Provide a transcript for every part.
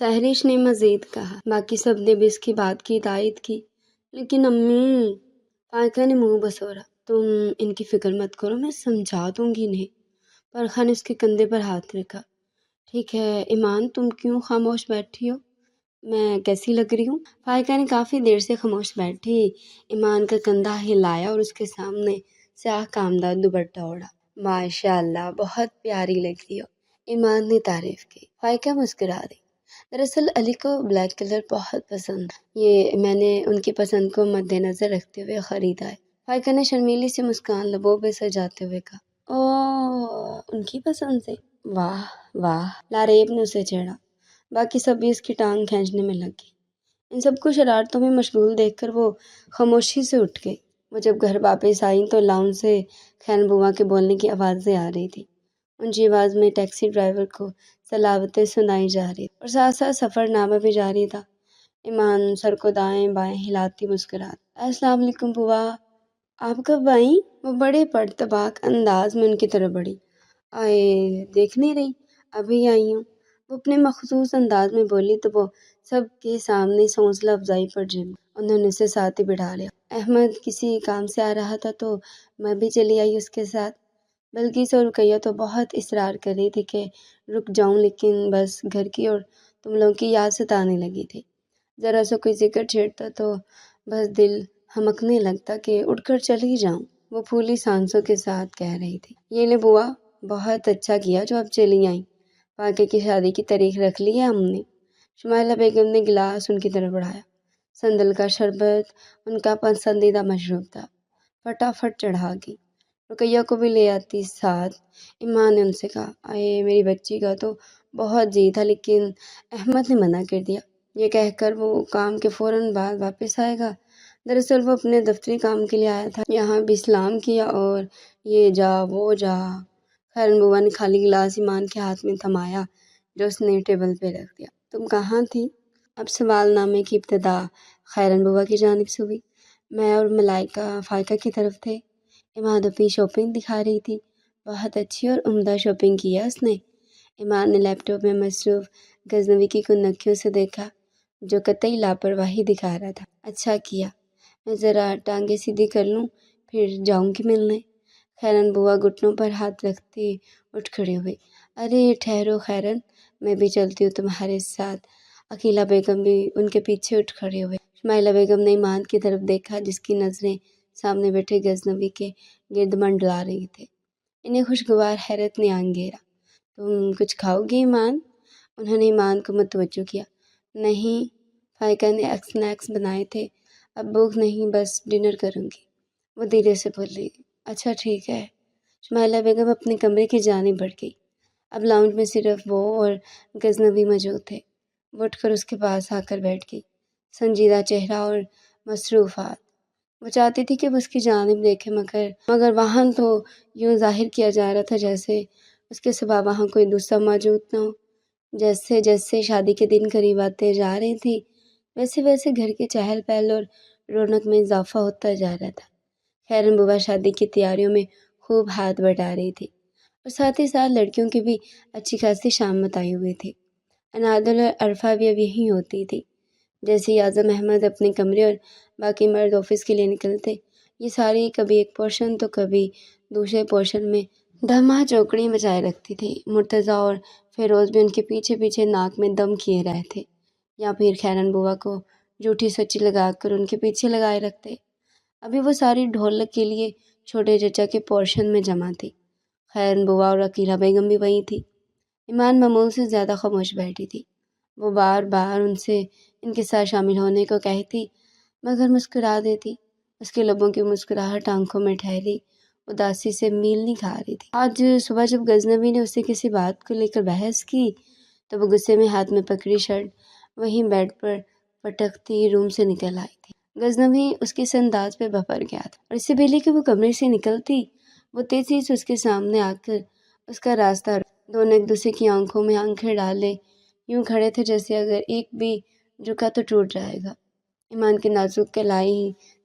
سہرش نے مزید کہا۔ باقی سب نے بھی اس کی بات کی تائید کی۔ لیکن امی، فائقہ نے منہ بسورا، تم ان کی فکر مت کرو، میں سمجھا دوں گی انہیں۔ فرحہ نے اس کے کندھے پر ہاتھ رکھا۔ ٹھیک ہے ایمان، تم کیوں خاموش بیٹھی ہو؟ میں کیسی لگ رہی ہوں؟ فائقہ نے کافی دیر سے خاموش بیٹھی ایمان کا کندھا ہلایا اور اس کے سامنے سیاہ کامدار دوپٹہ اوڑھا۔ ماشاء اللہ، بہت پیاری لگ رہی ہو، ایمان نے تعریف کی۔ فائقہ مسکرا دی۔ دراصل علی کو بلیک کلر بہت پسند ہے، یہ میں نے ان کی پسند کو مد نظر رکھتے ہوئے خریدا ہے۔ فائقہ نے شرمیلی سی مسکان لبوں پہ سجاتے ہوئے کہا۔ اوہ، ان کی پسند سے؟ واہ واہ، لاریب نے اسے چھیڑا۔ باقی سب بھی اس کی ٹانگ کھینچنے میں لگ گئی۔ ان سب کو شرارتوں میں مشغول دیکھ کر وہ خاموشی سے اٹھ گئی۔ وہ جب گھر واپس آئیں تو لاؤنج سے خیرن بوا کے بولنے کی آوازیں آ رہی تھی۔ اونچی آواز میں ٹیکسی ڈرائیور کو صلاحتیں سنائی جا رہی اور ساتھ ساتھ سفر نامہ بھی جاری تھا۔ ایمان سر کو دائیں بائیں ہلاتی مسکراتی۔ السلام علیکم بوا، آپ کب آئیں؟ وہ بڑے پرتپاک انداز میں ان کی طرف بڑھی۔ آئے دیکھ نہیں رہی، ابھی آئی ہوں، وہ اپنے مخصوص انداز میں بولی تو وہ سب کے سامنے حوصلہ افزائی پر جم۔ انہوں نے اسے ساتھ ہی بٹھا لیا۔ احمد کسی کام سے آ رہا تھا تو میں بھی چلی آئی اس کے ساتھ۔ بلقیس اور رقیہ تو بہت اصرار کر رہی تھی کہ رک جاؤں، لیکن بس گھر کی اور تم لوگوں کی یاد ستانے لگی تھی۔ ذرا سا کوئی ذکر چھیڑتا تو بس دل ہمکنے لگتا کہ اٹھ کر چلی جاؤں، وہ پھولی سانسوں کے ساتھ کہہ رہی تھی۔ یہ لے بوا، بہت اچھا کیا جو اب چلی آئیں۔ فائقہ کی شادی کی تاریخ رکھ لی ہے ہم نے۔ شمائلہ بیگم نے گلاس ان کی طرف بڑھایا۔ سندل کا شربت ان کا پسندیدہ مشروب تھا، فٹافٹ چڑھا گئی۔ رقیہ کو بھی لے آتی ساتھ۔ ایمان نے ان سے کہا۔ آئے میری بچی کا تو بہت جی تھا لیکن احمد نے منع کر دیا، یہ کہہ کر وہ کام کے فوراً بعد واپس آئے گا۔ دراصل وہ اپنے دفتری کام کے لیے آیا تھا، یہاں بھی سلام کیا اور یہ جا وہ جا۔ خیرن بوا نے خالی گلاس ایمان کے ہاتھ میں تھمایا جو اس نے ٹیبل پہ رکھ دیا۔ تم کہاں تھی؟ اب سوال نامے کی ابتدا خیرن بوا کی جانب سے ہوئی۔ میں اور ملائکہ فائقہ کی طرف تھے۔ ایمان اپنی شاپنگ دکھا رہی تھی۔ بہت اچھی اور عمدہ شاپنگ کی ہے اس نے۔ ایمان نے لیپ ٹاپ میں مصروف غزنوی کی کنکھیوں سے دیکھا جو قطعی لاپرواہی دکھا رہا تھا۔ اچھا کیا، میں ذرا ٹانگیں سیدھی کر لوں پھر جاؤں گی ملنے۔ خیرن بوا گھٹنوں پر ہاتھ رکھتی اٹھ کھڑی ہوئی۔ ارے ٹھہرو خیرن، میں بھی چلتی ہوں تمہارے ساتھ۔ عقیلہ بیگم بھی ان کے پیچھے اٹھ کھڑے ہوئے۔ شمائلہ بیگم نے ایمان کی طرف دیکھا جس کی نظریں سامنے بیٹھے غزنوی کے گرد منڈلا رہی تھے۔ انہیں خوشگوار حیرت نے آن گھیرا۔ تم کچھ کھاؤ گی ایمان؟ انہوں نے ایمان کو متوجہ کیا۔ نہیں، فائقہ نے اسنیکس بنائے تھے، اب بھوک نہیں، بس ڈنر کروں گی، وہ دھیرے سے بولی۔ اچھا ٹھیک ہے۔ شمائلہ بیگم اپنے کمرے کی جانب بڑھ گئی۔ اب لاؤنج میں صرف وہ اور غزنوی موجود تھے۔ وہ اٹھ کر اس کے پاس آ کر بیٹھ گئی، سنجیدہ چہرہ اور مصروف ہاتھ۔ وہ چاہتی تھی کہ وہ اس کی جانب دیکھے مگر وہاں تو یوں ظاہر کیا جا رہا تھا جیسے اس کے سوا وہاں کوئی دوسرا موجود نہ ہو۔ جیسے جیسے شادی کے دن قریب آتے جا رہے تھے ویسے ویسے گھر کے چہل پہل اور رونق میں اضافہ ہوتا جا رہا تھا۔ خیرن بوا شادی کی تیاریوں میں خوب ہاتھ بٹا رہی تھی اور ساتھ ہی ساتھ لڑکیوں کی بھی اچھی خاصی شامت آئی ہوئی تھی۔ انادل اور عرفہ بھی اب یہیں ہوتی تھی۔ جیسے ہی اعظم احمد اپنے کمرے اور باقی مرد آفس کے لیے نکلتے، یہ ساری کبھی ایک پورشن تو کبھی دوسرے پورشن میں دھما چوکڑی مچائے رکھتی تھی۔ مرتضیٰ اور فیروز بھی ان کے پیچھے پیچھے ناک میں دم کیے رہے تھے یا پھر خیرن بوا کو جھوٹی سچی لگا کر ان کے پیچھے لگائے رکھتے۔ ابھی وہ ساری ڈھولک کے لیے چھوٹے چچا کے پورشن میں جمع تھی۔ خیرن بوا اور عقیلہ بیگم بھی وہیں تھی۔ ایمان معمول سے زیادہ خاموش بیٹھی تھی۔ وہ بار بار ان سے ان کے ساتھ شامل ہونے کو کہتی مگر مسکرا دیتی۔ اس کے لبوں کی مسکراہٹ آنکھوں میں ٹھہری اداسی سے میل نہیں کھا رہی تھی۔ آج صبح جب غزنوی نے اس سے کسی بات کو لے کر بحث کی تو وہ غصے میں ہاتھ میں پکڑی شرٹ وہیں بیڈ پر پٹکتی روم سے نکل آئی تھی۔ غزنوی اس کے اس انداز پہ بھپر گیا تھا اور اس سے پہلے کہ وہ کمرے سے نکلتی وہ تیزی سے اس کے سامنے آ کر اس کا راستہ دونوں ایک دوسرے کی آنکھوں میں آنکھیں ڈالے یوں کھڑے تھے جیسے اگر ایک بھی جھکا تو ٹوٹ جائے گا۔ ایمان کے نازک کلائی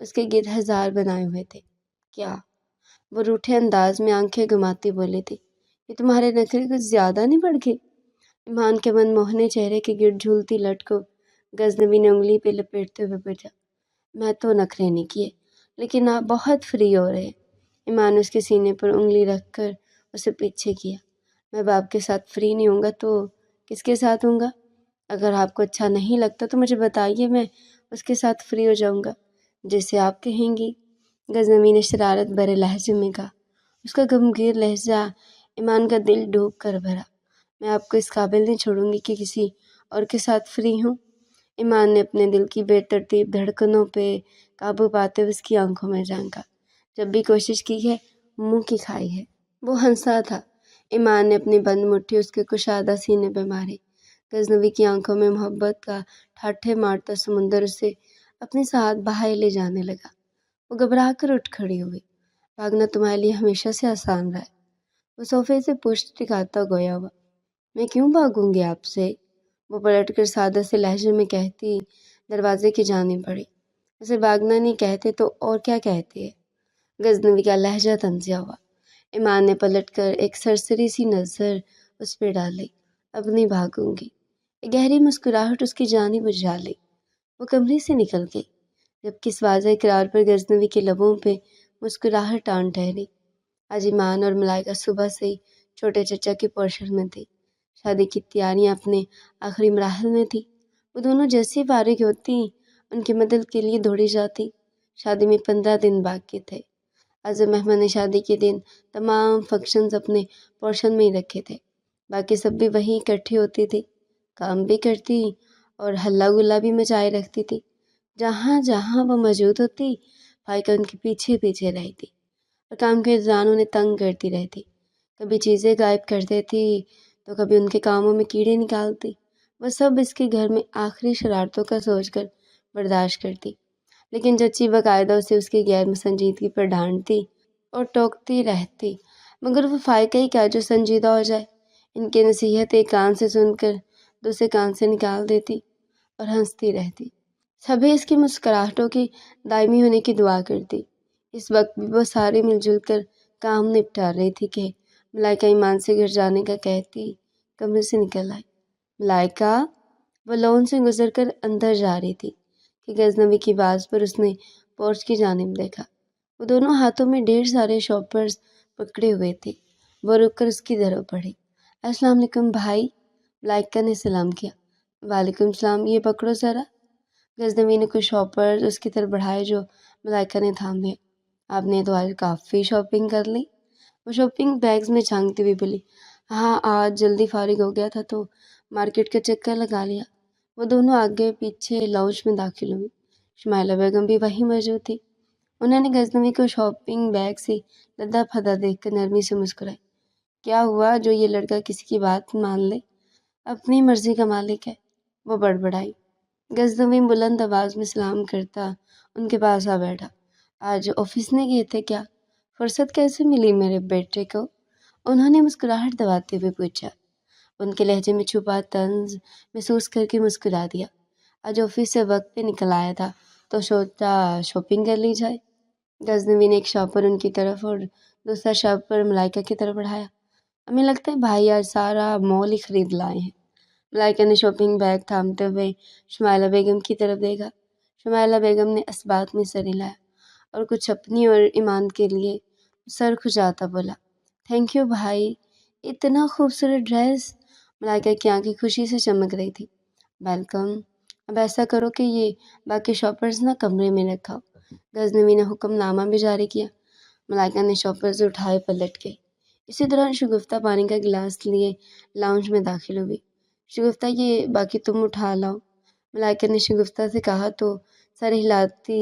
اس کے گرد ہزار بنائے ہوئے تھے۔ کیا؟ وہ روٹھے انداز میں آنکھیں گھماتی بولی تھی۔ یہ تمہارے نخرے کچھ زیادہ نہیں بڑھ گئے؟ ایمان کے من موہنے چہرے کے گرد جھولتی لٹ کو غزنوی نے انگلی پہ لپیٹتے ہوئے پوچھا۔ میں تو نخرے نہیں کیے، لیکن آپ بہت فری ہو رہے ہیں۔ ایمان نے اس کے سینے پر انگلی رکھ کر اسے پیچھے کیا۔ میں باپ کے ساتھ فری نہیں ہوں گا تو کس کے ساتھ ہوں گا؟ اگر آپ کو اچھا نہیں لگتا تو مجھے بتائیے، میں اس کے ساتھ فری ہو جاؤں گا، جیسے آپ کہیں گی۔ غزنوی نے شرارت بھرے لہجے میں کہا۔ اس کا غمگین لہجہ ایمان کا دل ڈوب کر بھرا۔ میں آپ کو اس قابل نہیں چھوڑوں گی کہ کسی اور کے ساتھ فری ہوں۔ ایمان نے اپنے دل کی بے ترتیب دھڑکنوں پہ قابو پاتے ہوئے اس کی آنکھوں میں جھانکا۔ جب بھی کوشش کی ہے، منہ کی کھائی ہے۔ وہ ہنسا تھا۔ ایمان نے اپنی بند مٹھی اس کے کشادہ سینے پہ ماری۔ غزنوی کی آنکھوں میں محبت کا ٹھاٹھے مارتا سمندر اسے اپنے ساتھ بہائے لے جانے لگا۔ وہ گھبرا کر اٹھ کھڑی ہوئی۔ بھاگنا تمہارے لیے ہمیشہ سے آسان رہا ہے۔ وہ صوفے سے پشت ٹکاتا گویا ہوا۔ میں کیوں بھاگوں گی آپ سے؟ وہ پلٹ کر سادہ سے لہجے میں کہتی دروازے کی جانب بڑھی۔ اسے بھاگنا نہیں کہتے تو اور کیا کہتے ہیں؟ غزنوی کا لہجہ تنزیہ ہوا۔ ایمان نے پلٹ کر ایک سرسری سی نظر اس پہ ڈالی۔ اب نہیں بھاگوں گی۔ ایک گہری مسکراہٹ اس کی جانب اجالی۔ وہ کمرے سے نکل گئی، جبکہ اس واضح اقرار پر غزنوی کے لبوں پہ مسکراہٹ آن ٹھہری۔ آج ایمان اور ملائکہ صبح سے ہی چھوٹے چچا کے پورشن میں تھی۔ شادی کی تیاریاں اپنے آخری مراحل میں تھی۔ وہ دونوں جیسے فارغ ہوتی ان کی مدد کے لیے دوڑی جاتی۔ شادی میں 15 دن باقی تھے۔ آج مہمان نے شادی کے دن تمام فنکشنز اپنے پورشن میں ہی رکھے تھے۔ باقی سب بھی وہیں اکٹھی ہوتی تھی، کام بھی کرتی اور ہلا گلا بھی مچائے رکھتی تھی۔ جہاں جہاں وہ موجود ہوتی، فائقہ ان کے پیچھے پیچھے رہتی اور کام کے انتظام انہیں تنگ کرتی رہتی۔ کبھی چیزیں غائب کر دیتی تو کبھی ان کے کاموں میں کیڑے نکالتی۔ وہ سب اس کے گھر میں آخری شرارتوں کا سوچ کر برداشت کرتی، لیکن چچی باقاعدہ اسے اس کی غیر سنجیدگی پر ڈانٹتی اور ٹوکتی رہتی، مگر وہ فائقہ ہی کیا جو سنجیدہ ہو جائے۔ ان کی نصیحت ایک کان سے سن کر دوسرے کان سے نکال دیتی اور ہنستی رہتی۔ سبھی اس کی مسکراہٹوں کی دائمی ہونے کی دعا کرتی۔ اس وقت بھی وہ سارے مل جل کر کام نپٹا رہی تھی کہ ملائکہ ایمان سے گھر جانے کا کہتی کمرے سے نکل آئی۔ ملائکہ! وہ لون سے گزر کر اندر جا رہی تھی کہ غزنوی کی آواز پر اس نے پورچ کی جانب دیکھا۔ وہ دونوں ہاتھوں میں ڈھیر سارے شاپرز پکڑے ہوئے تھے۔ وہ رک کر اس کی طرف بڑھی۔ السلام علیکم بھائی، ملائکہ نے سلام کیا۔ وعلیکم السلام، یہ پکڑو ذرا۔ غزنوی نے کچھ شاپرز اس کی طرف بڑھائے جو ملائکہ نے تھام لیا۔ آپ نے تو آج کافی شاپنگ کر لی۔ وہ شاپنگ بیگز میں جھانکتی ہوئی بولی۔ ہاں، آج جلدی فارغ ہو گیا تھا تو مارکیٹ کا چکر لگا لیا۔ وہ دونوں آگے پیچھے لاؤنج میں داخل ہوئی۔ شمائلہ بیگم بھی وہیں موجود تھی۔ انہوں نے غزنوی کو شاپنگ بیگ سے لدا پھدا دیکھ کر نرمی سے مسکرائی۔ کیا ہوا جو یہ لڑکا کسی کی بات مان لے؟ اپنی مرضی کا مالک ہے، وہ بڑبڑائی۔ غزنوی بلند آواز میں سلام کرتا ان کے پاس آ بیٹھا۔ آج آفس نہیں گئے تھے کیا؟ فرصت کیسے ملی میرے بیٹے کو؟ انہوں نے مسکراہٹ دباتے ہوئے پوچھا۔ ان کے لہجے میں چھپا طنز محسوس کر کے مسکرا دیا۔ آج آفس سے وقت پہ نکل آیا تھا تو سوچا شاپنگ کر لی جائے۔ غزنوی نے ایک شاپر ان کی طرف اور دوسرا شاپر ملائکہ کی طرف بڑھایا۔ ہمیں لگتا ہے بھائی آج سارا مال ہی خرید لائے ہیں۔ ملائکہ نے شاپنگ بیگ تھامتے ہوئے شمائلہ بیگم کی طرف دیکھا۔ شمائلہ بیگم نے اسبات میں سر ہلایا اور کچھ اپنی اور ایمان کے لیے سر کھجاتا بولا۔ تھینک یو بھائی، اتنا خوبصورت ڈریس۔ ملائکہ کی آنکھیں خوشی سے چمک رہی تھی۔ ویلکم۔ اب ایسا کرو کہ یہ باقی شاپرز نہ کمرے میں رکھاؤ۔ غزنوی نے حکم نامہ بھی جاری کیا۔ ملائکہ نے شاپرز اٹھائے پلٹ گئی۔ اسی دوران شگفتہ پانی کا گلاس لیے لاؤنج میں داخل ہوئی۔ شگفتہ یہ باقی تم اٹھا لاؤ، ملائکہ نے شگفتہ سے کہا تو سر ہلاتی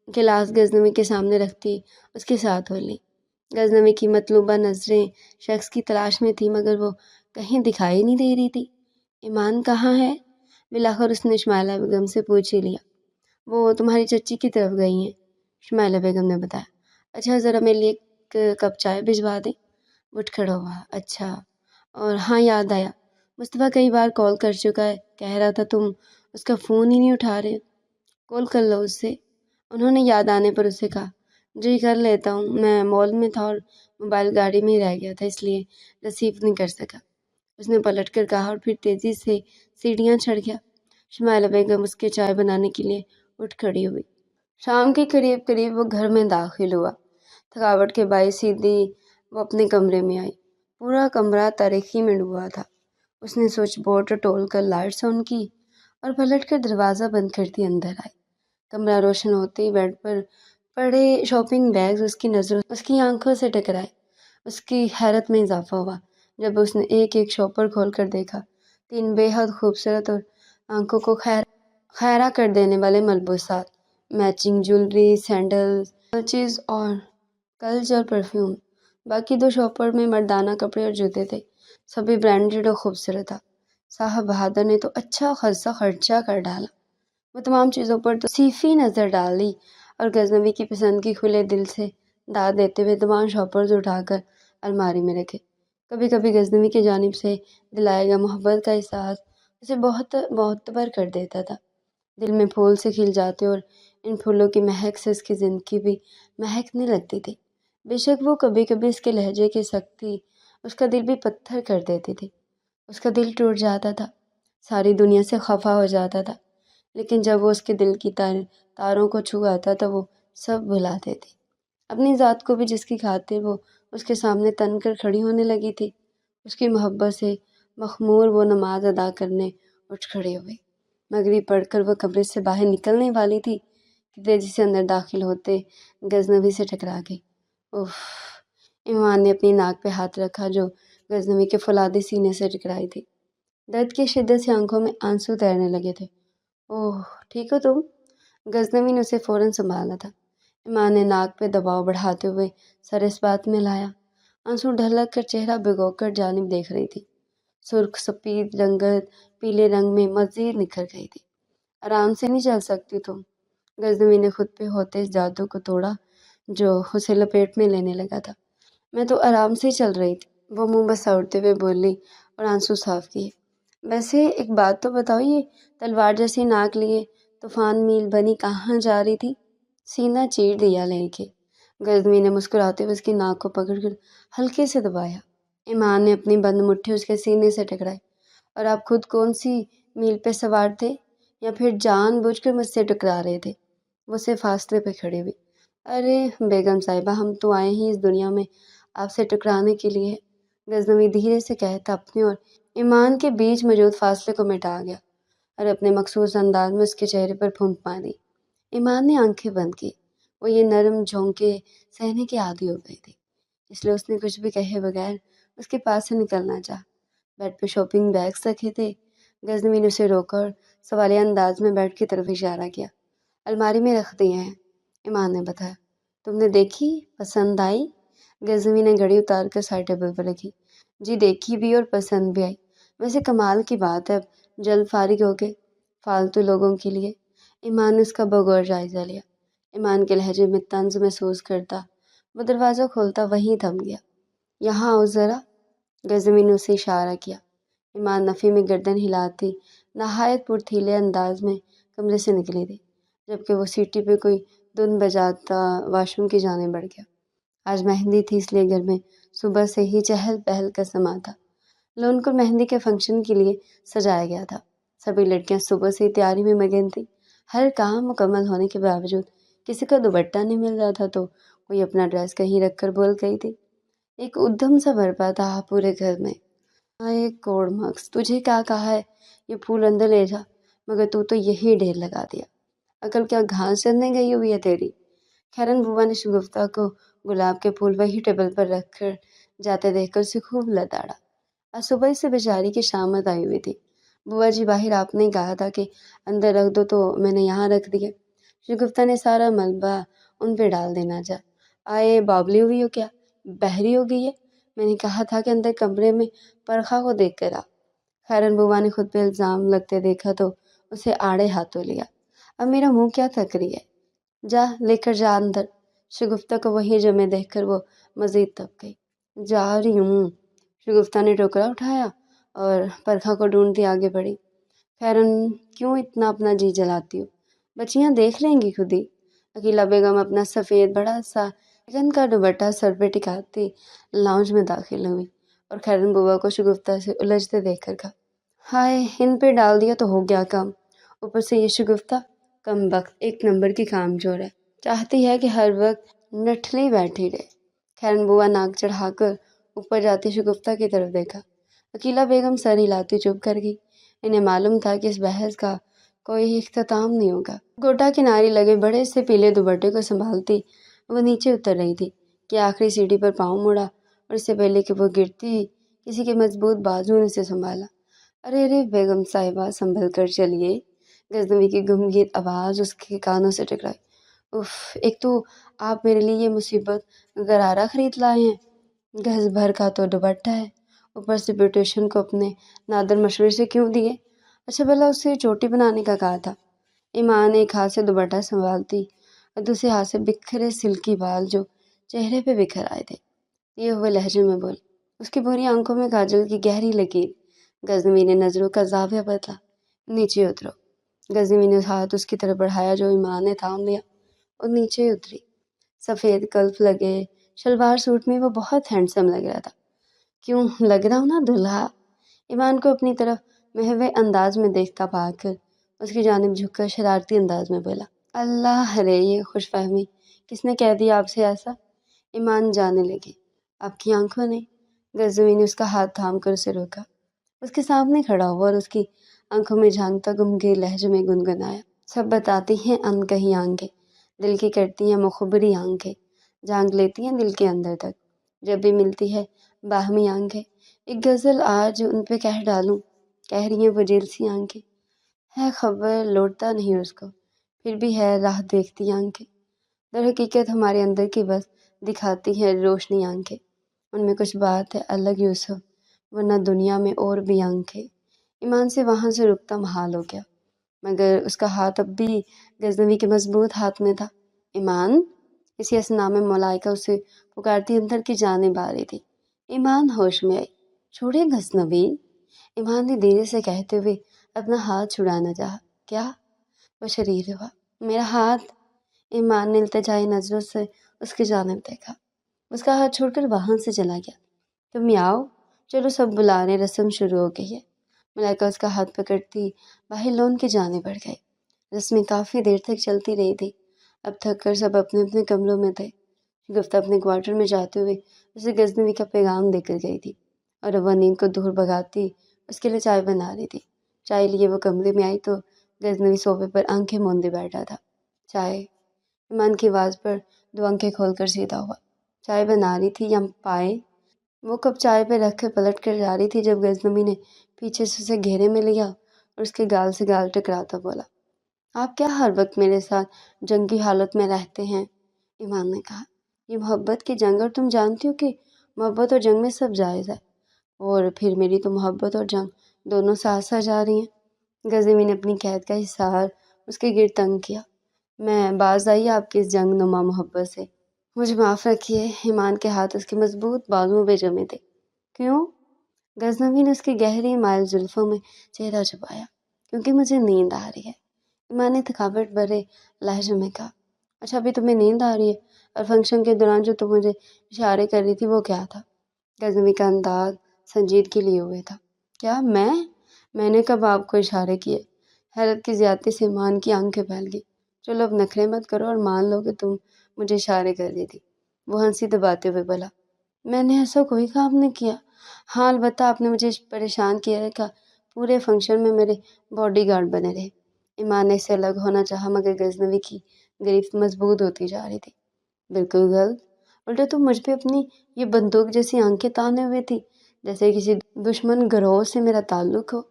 گلاس غزنوی کے سامنے رکھتی اس کے ساتھ ہو لی۔ غزنوی کی مطلوبہ نظریں شخص کی تلاش میں تھی مگر وہ کہیں دکھائی نہیں دے رہی تھی۔ ایمان کہاں ہے؟ بالآخر اس نے شمائلہ بیگم سے پوچھ ہی لیا۔ وہ تمہاری چچی کی طرف گئی ہیں، شمائلہ بیگم نے بتایا۔ اچھا، ذرا میرے لیے ایک کپ چائے بھجوا دیں؟ اٹھ کھڑا ہوا۔ اچھا، اور ہاں یاد آیا، مصطفیٰ کئی بار کال کر چکا ہے، کہہ رہا تھا تم اس کا فون ہی نہیں اٹھا رہے۔ کال کر لو اس سے۔ انہوں نے یاد آنے پر اسے کہا، جی کر لیتا ہوں، میں مال میں تھا اور موبائل گاڑی میں ہی رہ گیا تھا، اس لیے ریسیو نہیں کر سکا۔ اس نے پلٹ کر کہا اور پھر تیزی سے سیڑھیاں چڑھ گیا۔ شمائلہ بیگم اس کے چائے بنانے کے لیے اٹھ کھڑی ہوئی۔ شام کے قریب قریب وہ گھر میں داخل ہوا۔ تھکاوٹ کے باعث سیدھی وہ اپنے کمرے میں آئی۔ پورا کمرہ تاریکی میں ڈوبا تھا۔ اس نے سوئچ بورڈ ٹول کر لائٹس آن کی اور پلٹ کر دروازہ بند کرتی اندر آئی۔ کمرہ روشن ہوتے ہی بیڈ پر پڑے شاپنگ بیگز اس کی آنکھوں سے ٹکرائے۔ اس کی حیرت میں اضافہ ہوا جب اس نے ایک ایک شاپر کھول کر دیکھا۔ 3 بے حد خوبصورت اور آنکھوں کو خیرہ کر دینے والے ملبوسات، میچنگ جولری، سینڈلز، چیز اور کلچ اور پرفیوم۔ باقی 2 شاپر میں مردانہ کپڑے اور جوتے تھے، سبھی برانڈڈ اور خوبصورت تھا۔ صاحب بہادر نے تو اچھا خاصا خرچہ کر ڈالا۔ وہ تمام چیزوں پر توصیفی نظر ڈالی اور غزنوی کی پسند کی کھلے دل سے داد دیتے ہوئے تمام شاپرز اٹھا کر الماری میں رکھے۔ کبھی کبھی غزنوی کی جانب سے دلایا گیا محبت کا احساس اسے بہت معتبر کر دیتا تھا۔ دل میں پھول سے کھل جاتے اور ان پھولوں کی مہک سے اس کی زندگی بھی مہکنے لگتی تھی۔ بے شک وہ کبھی کبھی اس کے لہجے کی سختی اس کا دل بھی پتھر کر دیتی تھی۔ اس کا دل ٹوٹ جاتا تھا، ساری دنیا سے خفا ہو جاتا تھا، لیکن جب وہ اس کے دل کی تاروں کو چھو آتا تھا وہ سب بھلا دیتی۔ اپنی ذات کو بھی جس کی خاطر وہ اس کے سامنے تن کر کھڑی ہونے لگی تھی، اس کی محبت سے مخمور وہ نماز ادا کرنے اٹھ کھڑی ہوئی۔ مغرب پڑھ کر وہ کمرے سے باہر نکلنے والی تھی کہ تیزی سے اندر داخل ہوتے غزنوی سے ٹکرا گئی۔ اف! ایمان نے اپنی ناک پہ ہاتھ رکھا جو غزنوی کے فولادی سینے سے ٹکرائی تھی۔ درد کی شدت سے آنکھوں میں آنسو تیرنے لگے تھے۔ اوہ، ٹھیک ہو تم؟ غزنوی نے اسے فوراً سنبھالا تھا۔ ایمان نے ناک پہ دباؤ بڑھاتے ہوئے سر اس بات میں لایا۔ آنسو ڈھلک کر چہرہ بھگو کر جانب دیکھ رہی تھی۔ سرخ سفید رنگت پیلے رنگ میں مزید نکھر گئی تھی۔ آرام سے نہیں چل سکتی تم؟ غزنوی نے خود پہ ہوتے اس جادو کو توڑا جو اسے لپیٹ میں لینے لگا تھا۔ میں تو آرام سے چل رہی تھی، وہ منہ بسا اڑتے ہوئے بولی اور آنسو صاف کیے۔ ویسے ایک بات تو بتاؤ، یہ تلوار جیسی ناک لیے طوفان میل بنی کہاں جا رہی تھی؟ سینہ چیر دیا لے کے غزنوی نے مسکراتے ہوئے اس کی ناک کو پکڑ کر ہلکے سے دبایا۔ ایمان نے اپنی بند مٹھی اس کے سینے سے ٹکرائی۔ اور آپ خود کون سی میل پہ سوار تھے یا پھر جان بوجھ کر مجھ سے ٹکرا رہے تھے؟ وہ سے فاصلے پہ کھڑی ہوئی۔ ارے بیگم صاحبہ، ہم تو آئے ہی اس دنیا میں آپ سے ٹکرانے کے لیے، غزنوی دھیرے سے کہتا اپنے اور ایمان کے بیچ موجود فاصلے کو مٹا گیا اور اپنے مخصوص انداز میں اس کے چہرے پر پھونک ماری۔ ایمان نے آنکھیں بند کی۔ وہ یہ نرم جھونکے سہنے کی عادی ہو گئی تھی، اس لیے اس نے کچھ بھی کہے بغیر اس کے پاس سے نکلنا چاہا۔ بیڈ پہ شاپنگ بیگز رکھے تھے۔ غزنوی نے اسے روکا اور سوالیہ انداز میں بیڈ کی طرف اشارہ کیا۔ الماری میں رکھ دیے ہیں، ایمان نے بتایا۔ تم نے دیکھی؟ پسند آئی؟ غزنوی نے گھڑی اتار کر سائڈ ٹیبل پر رکھی۔ جی دیکھی بھی اور پسند بھی آئی۔ ویسے کمال کی بات ہے، اب جلد فارغ ہو گئے فالتو لوگوں کے لیے۔ ایمان نے اس کا بغور جائزہ لیا۔ ایمان کے لہجے میں طنز محسوس کرتا وہ دروازہ کھولتا وہیں تھم گیا۔ یہاں آؤ ذرا، غزنوی نے اسے اشارہ کیا۔ ایمان نفی میں گردن ہلاتی نہایت پرتھیلے انداز میں کمرے سے نکلی تھی، جبکہ وہ سیٹی پہ کوئی دھن بجاتا واش روم کی جانب بڑھ گیا۔ آج مہندی تھی، اس لیے گھر میں صبح سے ہی چہل پہل کا سما تھا۔ لون کو مہندی کے فنکشن کے لیے سجایا گیا تھا۔ سبھی لڑکیاں صبح سے ہی تیاری میں مگن تھیں۔ ہر کام مکمل ہونے کے باوجود کسی کا دوپٹہ نہیں مل رہا تھا تو کوئی اپنا ڈریس کہیں رکھ کر بول گئی تھی۔ ایک ادھم سا برپا تھا پورے گھر میں۔ اے کوڑ مکس، تجھے کیا کہا ہے یہ پھول اندر لے جا، مگر تو یہی ڈھیر لگا دیا۔ عقل کیا گھاس چرنے گئی ہوئی ہے تیری؟ خیراً بوا نے شگفتہ کو گلاب کے پھول وہی ٹیبل پر رکھ کر جاتے دیکھ کر اسے خوب لتاڑا۔ آج صبح سے بیچاری کی شامت آئی ہوئی تھی۔ بوا جی باہر آپ نے کہا تھا کہ اندر رکھ دو تو میں نے یہاں رکھ دیے۔ شگفتہ نے سارا ملبہ ان پہ ڈال دینا چاہا۔ آئے بابلی ہوئی ہو کیا؟ بحری ہو گئی ہے؟ میں نے کہا تھا کہ اندر کمرے میں پرخا کو دیکھ کر آ۔ خیراً بوا نے خود پہ الزام لگتے دیکھا تو اسے آڑے ہاتھوں لیا۔ اب میرا منہ کیا تک رہی ہے؟ جا لے کر جا اندر۔ شگفتہ کو وہی جمے دیکھ کر وہ مزید تپ گئی۔ جا رہی ہوں، شگفتہ نے ٹوکرا اٹھایا اور پرخا کو ڈھونڈتی آگے بڑھی۔ خیراً کیوں اتنا اپنا جی جلاتی ہو؟ بچیاں دیکھ لیں گی خود ہی۔ عقیلہ بیگم اپنا سفید بڑا سا چکن کا دوپٹہ سر پہ ٹکاتی لاؤنج میں داخل ہوئی اور خیرن بوا کو شگفتہ سے الجھتے دیکھ کر کہا، ہائے، ان پہ ڈال دیا تو ہو گیا کام، اوپر سے یہ شگفتہ کم وقت ایک نمبر کی کام چور ہے، چاہتی ہے کہ ہر وقت نٹھلی بیٹھی رہے۔ خیرن بوا ناک چڑھا کر اوپر جاتی شگفتہ کی طرف دیکھا۔ عقیلہ بیگم سر ہلاتی چپ کر گئی۔ انہیں معلوم تھا کہ اس بحث کا کوئی اختتام نہیں ہوگا۔ گوٹا کناری لگے بڑے سے پیلے دوپٹے کو سنبھالتی وہ نیچے اتر رہی تھی کہ آخری سیڑھی پر پاؤں مڑا اور اس سے پہلے کہ وہ گرتی کسی کے مضبوط بازو نے اسے سنبھالا۔ ارے ارے بیگم صاحبہ، سنبھل کر چلیے، غزنوی کی گمگین آواز اس کے کانوں سے ٹکرائی۔ اف، ایک تو آپ میرے لیے یہ مصیبت غرارہ خرید لائے ہیں، گز بھر کا تو دوپٹہ ہے، اوپر سے بیوٹیشین کو اپنے نادر مشورے سے کیوں دیے؟ اچھا بھلا اسے چوٹی بنانے کا کہا تھا۔ ایمان ایک ہاتھ سے دوپٹہ سنبھالتی اور دوسرے ہاتھ سے بکھرے سلکی بال جو چہرے پہ بکھر آئے تھے یہ ہوئے لہجے میں بولی۔ اس کی بھوری آنکھوں میں کاجل کی گہری لکیر۔ غزنوی نے نظروں کا زاویہ بدلا۔ نیچے اترو۔ غزنوی نے ہاتھ اس کی طرف بڑھایا جو ایمان نے تھام لیا اور نیچے اتری۔ سفید کلف لگے شلوار سوٹ میں وہ بہت ہینڈسم لگ رہا تھا۔ کیوں، لگ رہا ہوں نا دلہا؟ ایمان کو اپنی طرف محوے انداز میں دیکھتا پا کر اس کی جانب جھک کر شرارتی انداز میں بولا، اللہ رے، یہ خوش فہمی کس نے کہہ دیا آپ سے ایسا؟ ایمان جانے لگی، آپ کی آنکھوں نے۔ غزنوی نے اس کا ہاتھ تھام کر اسے روکا۔ اس کے سامنے کھڑا ہوا اور اس کی آنکھوں میں جھانکتا گمگیر لہجے میں گنگنایا، سب بتاتی ہیں ان کہیں آنکھیں، دل کی کرتی ہیں مخبری آنکھیں، جھانک لیتی ہیں دل کے اندر تک، جب بھی ملتی ہے باہمی آنکھیں، ایک غزل آج ان پہ کہہ ڈالوں، کہہ رہی ہیں وہ جیل سی آنکھیں، ہے خبر لوٹتا نہیں اس کو، پھر بھی ہے راہ دیکھتی آنکھیں، در حقیقت ہمارے اندر کی بس دکھاتی ہے روشنی آنکھیں، ان میں کچھ بات ہے الگ یوسف، ورنہ دنیا میں اور بھی آنکھیں۔ ایمان سے وہاں سے رکتا محال ہو گیا، مگر اس کا ہاتھ اب بھی غزنوی کے مضبوط ہاتھ میں تھا۔ ایمان، اسی اسنا میں ملائکہ اسے پکارتی اندر کی جانب آ رہی تھی۔ ایمان ہوش میں آئی۔ چھوڑے غزنوی، ایمان نے دھیرے سے کہتے ہوئے اپنا ہاتھ چھڑانا چاہا۔ کیا؟ وہ شریر ہوا۔ میرا ہاتھ؟ ایمان نے التجائی نظروں سے اس کی جانب دیکھا۔ اس کا ہاتھ چھوڑ کر وہاں سے چلا گیا۔ تم آؤ، چلو سب بلا رہے، رسم شروع ہو گئی ہے۔ ملائکہ اس کا ہاتھ پکڑتی باہر لون کی جانب بڑھ گئی۔ رسمیں کافی دیر تک چلتی رہی تھی۔ اب تھک کر سب اپنے اپنے کمروں میں تھے۔ شگفتہ اپنے کوارٹر میں جاتے ہوئے اسے غزنوی کا پیغام دے کر گئی تھی اور اب وہ نیند کو دور بھگاتی اس کے لیے چائے بنا رہی تھی۔ چائے لیے وہ کمرے میں آئی تو غزنوی صوفے پر آنکھیں موندے بیٹھا تھا۔ چائے؟ ایمان کی آواز پر دو آنکھیں کھول کر سیدھا ہوا۔ چائے بنا رہی تھی یا پائے؟ وہ کپ چائے پہ رکھ کر پلٹ کر جا رہی تھی جب غزنوی نے پیچھے سے اسے گھیرے میں لیا اور اس کے گال سے گال ٹکراتا بولا، آپ کیا ہر وقت میرے ساتھ جنگ کی حالت میں رہتے ہیں؟ ایمان نے کہا، یہ محبت کی جنگ، اور تم جانتی ہو کہ محبت اور جنگ میں سب جائز ہے، اور پھر میری تو محبت اور جنگ دونوں ساتھ ساتھ جا رہی ہیں۔ غزنوی نے اپنی قید کا حصار اس کے گرد تنگ کیا۔ میں باز آئی آپ کی اس جنگ نما محبت سے، مجھے معاف رکھیے۔ ایمان کے ہاتھ اس کے مضبوط بازوؤں پہ جمے تھے۔ کیوں؟ غزنوی نے اس کی گہری مائل زلفوں میں چہرہ چھپایا۔ کیونکہ مجھے نیند آ رہی ہے، ایمان نے تھکاوٹ بھرے لہجے میں کہا۔ اچھا، ابھی تمہیں نیند آ رہی ہے؟ اور فنکشن کے دوران جو تم مجھے اشارے کر رہی تھی وہ کیا تھا؟ غزنوی کا انداز سنجیدگی لیے ہوئے تھا۔ کیا میں نے کب آپ کو اشارے کیے؟ حیرت کی زیادتی سے ایمان کی آنکھیں پھیل گئی۔ چلو اب نخرے مت کرو اور مان لو کہ تم مجھے اشارے کر رہی تھی۔ وہ ہنسی دباتے ہوئے بولا، میں نے ایسا کوئی کام نہیں کیا۔ ہاں البتہ آپ نے مجھے پریشان کیا رکھا، پورے فنکشن میں میرے باڈی گارڈ بنے رہے۔ ایمان نے اس سے الگ ہونا چاہا مگر غزنوی کی گرفت مضبوط ہوتی جا رہی تھی۔ بالکل غلط، الٹا تم مجھ پہ اپنی یہ بندوق جیسی آنکھیں تانے ہوئے تھی جیسے کسی دشمن گروہ سے میرا تعلق ہو۔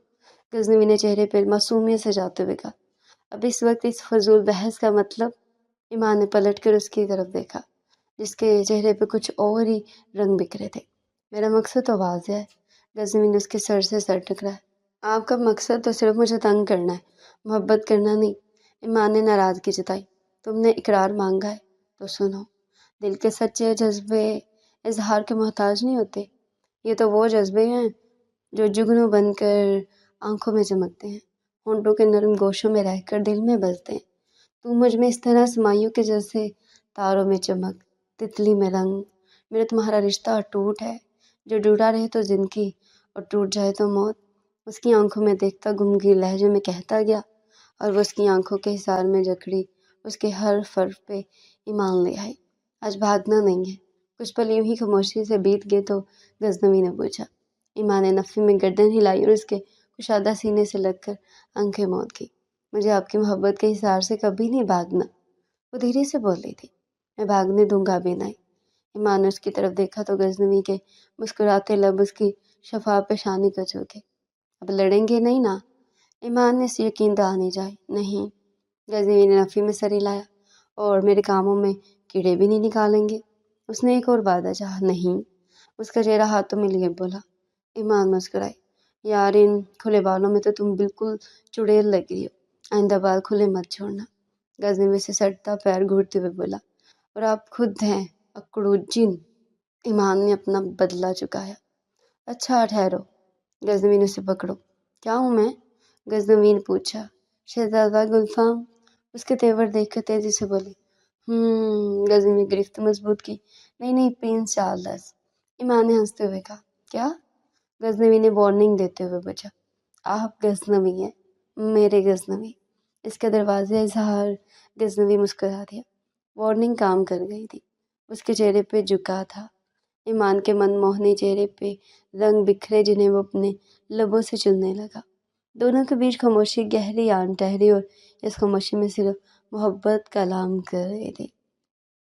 غزنوی نے چہرے پر معصومیت سجاتے ہوئے کہا، اب اس وقت اس فضول بحث کا مطلب؟ ایمان نے پلٹ کر اس کی طرف دیکھا جس کے چہرے پہ کچھ اور ہی رنگ بکھرے تھے۔ میرا مقصد تو واضح ہے۔ غزنوی نے اس کے سر سے سر ٹکرایا۔ آپ کا مقصد تو صرف مجھے تنگ کرنا ہے، محبت کرنا نہیں۔ ایمان نے ناراضگی جتائی۔ تم نے اقرار مانگا ہے تو سنو، دل کے سچے جذبے اظہار کے محتاج نہیں ہوتے، یہ تو وہ جذبے ہیں جو جگنو بن کر آنکھوں میں چمکتے ہیں، ہونٹوں کے نرم گوشوں میں رہ کر دل میں بستے ہیں۔ تم مجھ میں اس طرح سمائی ہو کہ جیسے تاروں میں چمک، تتلی میں رنگ۔ میرا تمہارا رشتہ اٹوٹ ہے، جو جڑا رہے تو زندگی اور ٹوٹ جائے تو موت۔ اس کی آنکھوں میں دیکھتا گمگیر لہجے میں کہتا گیا، اور وہ اس کی آنکھوں کے حصار میں جکڑی اس کے ہر حرف پہ ایمان لے آئی۔ آج بھاگنا نہیں ہے۔ کچھ پل یوں ہی خاموشی سے بیت گئے تو غزنوی نے پوچھا۔ ایمان نے نفی میں گردن ہلائی اور اس کے کشادہ سینے سے لگ کر آنکھیں موند کی۔ مجھے آپ کی محبت کے حصار سے کبھی نہیں بھاگنا، وہ دھیرے سے بول رہی تھی۔ میں بھاگنے دوں گا بھی نہیں۔ ایمان نے اس کی طرف دیکھا تو غزنوی کے مسکراتے لب اس کی شفاف پیشانی کو چھو کے۔ اب لڑیں گے نہیں نا؟ ایمان نے یقین دہانی جائی۔ نہیں۔ غزنوی نے نفی میں سر ہلایا۔ اور میرے کاموں میں کیڑے بھی نہیں نکالیں گے؟ اس نے ایک اور وعدہ چاہا۔ نہیں۔ اس کا چہرہ ہاتھوں میں لیے بولا۔ ایمان مسکرائی۔ یار ان کھلے بالوں میں تو تم بالکل چڑیل لگ رہی ہو، آئندہ بال کھلے مت چھوڑنا۔ غزنوی سے سٹتا پیر گھوٹتے ہوئے بولا۔ اور آپ خود ہیں اکڑو جن۔ ایمان نے اپنا بدلہ چکایا۔ اچھا ٹھہرو، غزنوی نے اسے پکڑو۔ کیا ہوں میں؟ غزنوی نے پوچھا۔ شہزادہ گلفام، اس کے تیور دیکھ کر تیزی سے بولی۔ غزنوی نے گرفت مضبوط کی۔ نہیں پرنس چارلس۔ ایمان نے ہنستے ہوئے کہا۔ کیا؟ غزنوی نے وارننگ دیتے ہوئے پوچھا۔ آپ غزنوی ہیں، میرے غزنوی۔ اس کے دروازے اظہار غزنوی مسکرا دیا۔ وارننگ کام کر گئی تھی۔ اس کے چہرے پہ جھکا تھا۔ ایمان کے من موہنی چہرے پہ رنگ بکھرے جنہیں وہ اپنے لبوں سے چلنے لگا۔ دونوں کے بیچ خاموشی گہری آن ٹہری اور اس خاموشی میں صرف محبت کلام کر رہی تھی۔